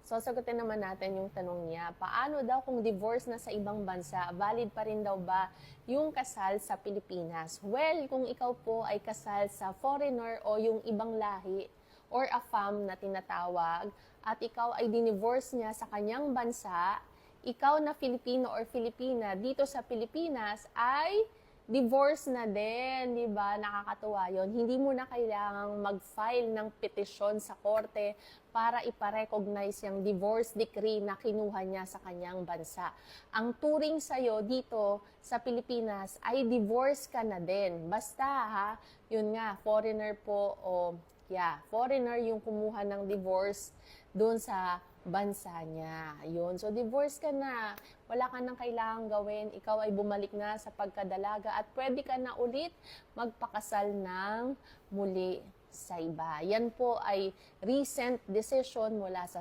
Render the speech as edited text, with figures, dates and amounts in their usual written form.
So, sagutin naman natin yung tanong niya. Paano daw kung divorce na sa ibang bansa? Valid pa rin daw ba yung kasal sa Pilipinas? Well, kung ikaw po ay kasal sa foreigner o yung ibang lahi or a fam na tinatawag at ikaw ay dinivorce niya sa kanyang bansa, ikaw na Filipino or Filipina dito sa Pilipinas ay divorce na din, di ba? Nakakatuwa yun. Hindi mo na kailangang mag-file ng petisyon sa korte para iparecognize yung divorce decree na kinuha niya sa kanyang bansa. Ang turing sa'yo dito sa Pilipinas ay divorce ka na din. Basta ha, yun nga, foreigner po o foreigner yung kumuha ng divorce doon sa bansa niya. Yun. So, divorce ka na. Wala ka nang kailangang gawin. Ikaw ay bumalik na sa pagkadalaga at pwede ka na ulit magpakasal ng muli sa iba. Yan po ay recent decision mula sa